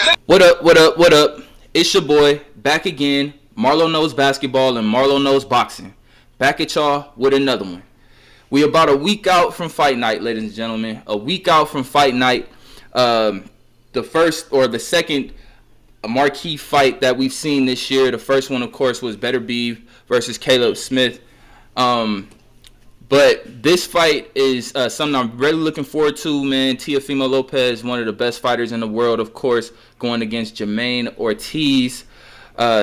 What up, what up, what up? It's your boy, back again. Marlo Knows Basketball and Marlo Knows Boxing. Back at y'all with another one. We about a week out from fight night, ladies and gentlemen. A week out from fight night. The first or the second marquee fight that we've seen this year. The first one, of course, was Beterbiev versus Caleb Smith. But this fight is something I'm really looking forward to, man. Teofimo Lopez, one of the best fighters in the world, of course, going against Jamaine Ortiz.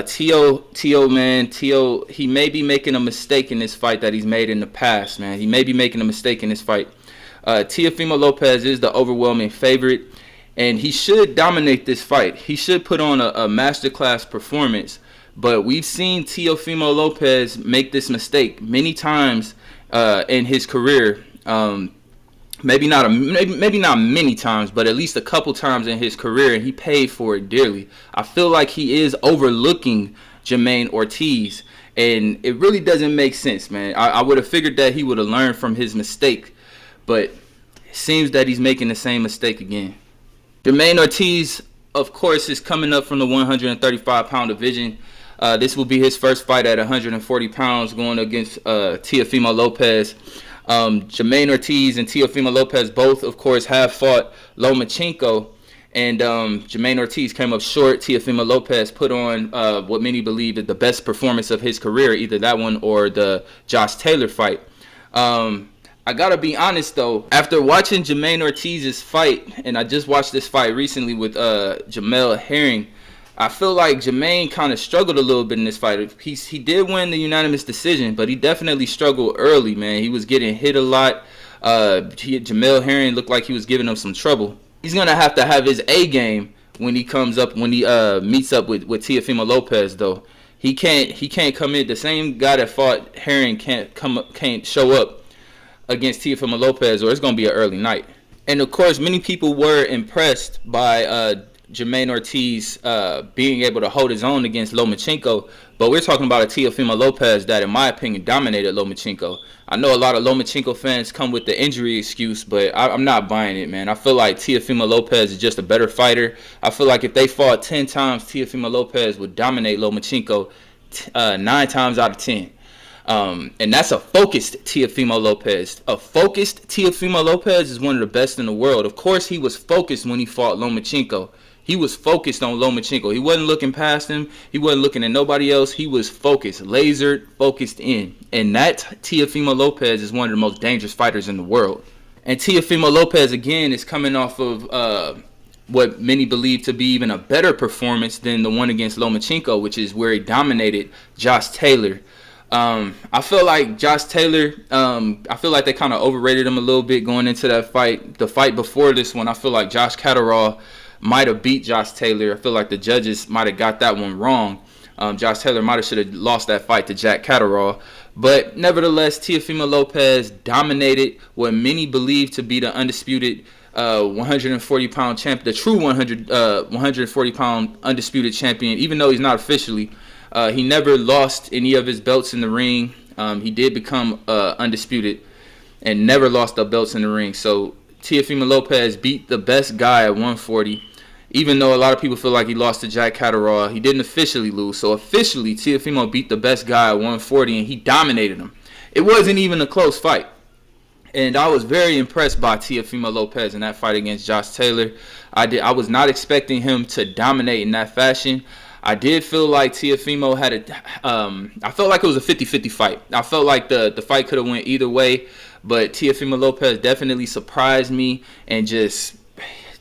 Teo, he may be making a mistake in this fight that he's made in the past, man. He may be making a mistake in this fight. Teofimo Lopez is the overwhelming favorite, and he should dominate this fight. He should put on a masterclass performance, but we've seen Teofimo Lopez make this mistake many times in his career. Maybe not many times, but at least a couple times in his career, and he paid for it dearly. I feel like he is overlooking Jamaine Ortiz, and it really doesn't make sense, man. I would have figured that he would have learned from his mistake, but it seems that he's making the same mistake again. Jamaine Ortiz, of course, is coming up from the 135-pound division. This will be his first fight at 140 pounds, going against Teofimo Lopez. Jamaine Ortiz and Teofimo Lopez both, of course, have fought Lomachenko, and Jamaine Ortiz came up short. Teofimo Lopez put on what many believe is the best performance of his career, either that one or the Josh Taylor fight. I gotta be honest though, after watching Jamaine Ortiz's fight, and I just watched this fight recently with Jamel Herring, I feel like Jamaine kind of struggled a little bit in this fight. He did win the unanimous decision, but he definitely struggled early, man. He was getting hit a lot. Jamel Herring looked like he was giving him some trouble. He's going to have his A game when he meets up with Teofimo Lopez, though. He can't come in. The same guy that fought Herring can't show up against Teofimo Lopez, or it's going to be an early night. And, of course, many people were impressed by Jamaine Ortiz being able to hold his own against Lomachenko, but we're talking about a Teofimo Lopez that, in my opinion, dominated Lomachenko. I know a lot of Lomachenko fans come with the injury excuse, but I'm not buying it, man. I feel like Teofimo Lopez is just a better fighter. I feel like if they fought 10 times, Teofimo Lopez would dominate Lomachenko 9 times out of 10. And that's a focused Teofimo Lopez. A focused Teofimo Lopez is one of the best in the world. Of course, he was focused when he fought Lomachenko. He was focused on Lomachenko. He wasn't looking past him. He wasn't looking at nobody else. He was focused, lasered, focused in. And that Teofimo Lopez is one of the most dangerous fighters in the world. And Teofimo Lopez, again, is coming off of what many believe to be even a better performance than the one against Lomachenko, which is where he dominated Josh Taylor. I feel like Josh Taylor, I feel like they kind of overrated him a little bit going into that fight. The fight before this one, I feel like Josh Catterall might have beat Josh Taylor. I feel like the judges might have got that one wrong. Josh Taylor might have should have lost that fight to Jack Catterall. But nevertheless, Teofimo Lopez dominated what many believe to be the undisputed 140-pound champion, the true 140-pound undisputed champion, even though he's not officially. He never lost any of his belts in the ring. He did become undisputed and never lost the belts in the ring. So Teofimo Lopez beat the best guy at 140. Even though a lot of people feel like he lost to Jack Catterall, he didn't officially lose. So officially, Teofimo beat the best guy at 140, and he dominated him. It wasn't even a close fight. And I was very impressed by Teofimo Lopez in that fight against Josh Taylor. I was not expecting him to dominate in that fashion. I did feel like Teofimo had I felt like it was a 50-50 fight. I felt like the fight could have went either way, but Teofimo Lopez definitely surprised me and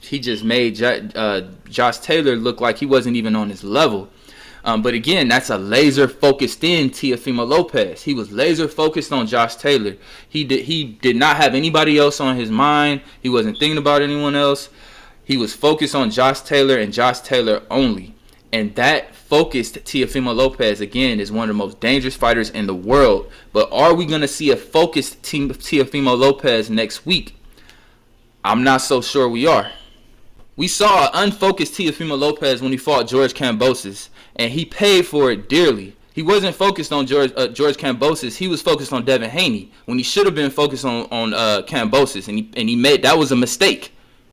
he just made Josh Taylor look like he wasn't even on his level. But again, that's a laser focused in Teofimo Lopez. He was laser focused on Josh Taylor. He did not have anybody else on his mind. He wasn't thinking about anyone else. He was focused on Josh Taylor and Josh Taylor only. And that focused Teofimo Lopez, again, is one of the most dangerous fighters in the world. But are we going to see a focused Teofimo Lopez next week? I'm not so sure we are. We saw an unfocused Teofimo Lopez when he fought George Kambosos, and he paid for it dearly. He wasn't focused on George Kambosos. He was focused on Devin Haney when he should have been focused on Kambosos, and he made that was a mistake.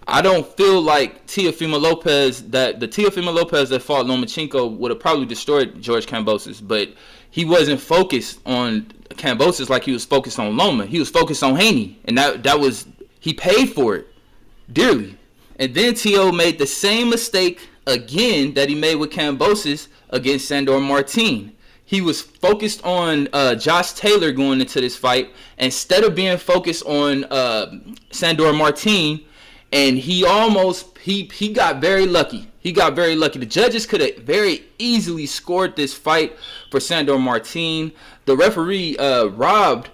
I don't feel like Teofimo Lopez, that the Teofimo Lopez that fought Lomachenko would have probably destroyed George Kambosos, but he wasn't focused on Kambosos like he was focused on Loma. He was focused on Haney, and that was, he paid for it dearly. And then Teo made the same mistake again that he made with Kambosos against Sandor Martin. He was focused on Josh Taylor going into this fight instead of being focused on Sandor Martin. And he got very lucky. He got very lucky. The judges could have very easily scored this fight for Sandor Martin. The referee robbed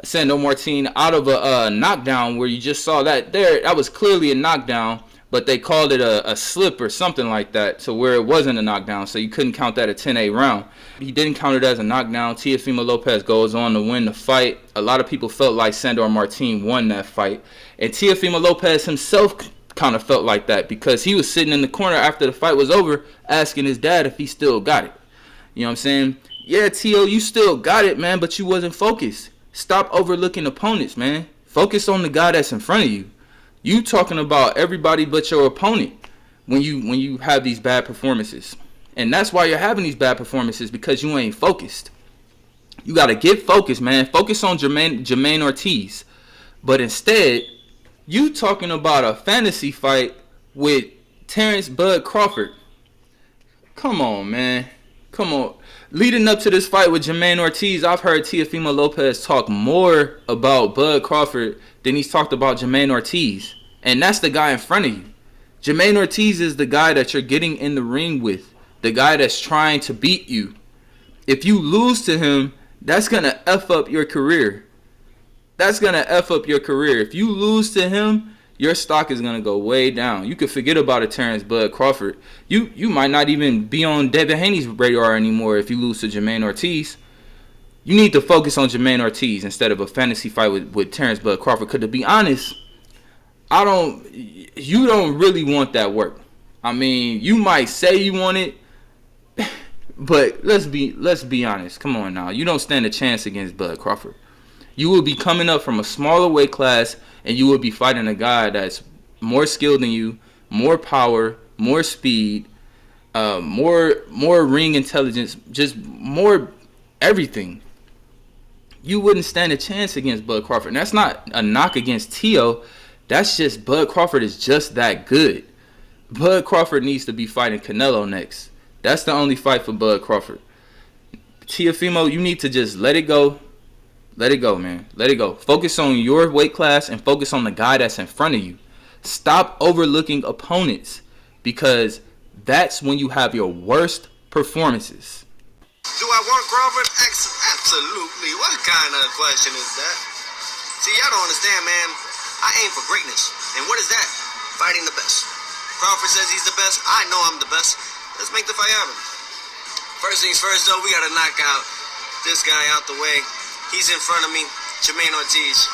Sandor Martin out of a knockdown where you just saw that there. That was clearly a knockdown, but they called it a slip or something like that, so where it wasn't a knockdown, so you couldn't count that a 10-8 round. He didn't count it as a knockdown. Teofimo Lopez goes on to win the fight. A lot of people felt like Sandor Martin won that fight. And Teofimo Lopez himself kind of felt like that because he was sitting in the corner after the fight was over asking his dad if he still got it. You know what I'm saying? Yeah, Teo, you still got it, man, but you wasn't focused. Stop overlooking opponents, man. Focus on the guy that's in front of you. You talking about everybody but your opponent when you have these bad performances. And that's why you're having these bad performances, because you ain't focused. You got to get focused, man. Focus on Jamaine Ortiz. But instead, you talking about a fantasy fight with Terrence Bud Crawford. Come on, man. Come on. Leading up to this fight with Jamaine Ortiz, I've heard Teofimo Lopez talk more about Bud Crawford than he's talked about Jamaine Ortiz. And that's the guy in front of you. Jamaine Ortiz is the guy that you're getting in the ring with. The guy that's trying to beat you. If you lose to him, that's going to F up your career. That's going to F up your career. If you lose to him, your stock is going to go way down. You could forget about a Terrence Bud Crawford. You might not even be on Devin Haney's radar anymore if you lose to Jamaine Ortiz. You need to focus on Jamaine Ortiz instead of a fantasy fight with Terrence Bud Crawford. Because to be honest, you don't really want that work. I mean, you might say you want it, but let's be honest. Come on now. You don't stand a chance against Bud Crawford. You will be coming up from a smaller weight class, and you will be fighting a guy that's more skilled than you, more power, more speed, more ring intelligence, just more everything. You wouldn't stand a chance against Bud Crawford. And that's not a knock against Teo. That's just Bud Crawford is just that good. Bud Crawford needs to be fighting Canelo next. That's the only fight for Bud Crawford. Teofimo, you need to just let it go. Let it go, man. Let it go. Focus on your weight class and focus on the guy that's in front of you. Stop overlooking opponents, because that's when you have your worst performances. Do I want Crawford? Absolutely. What kind of question is that? See, y'all don't understand, man. I aim for greatness. And what is that? Fighting the best. Crawford says he's the best. I know I'm the best. Let's make the fight happen. First things first, though, we got to knock out this guy out the way. He's in front of me, Jamaine Ortiz.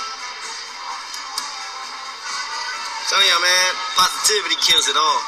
Tell y'all, man, positivity kills it all.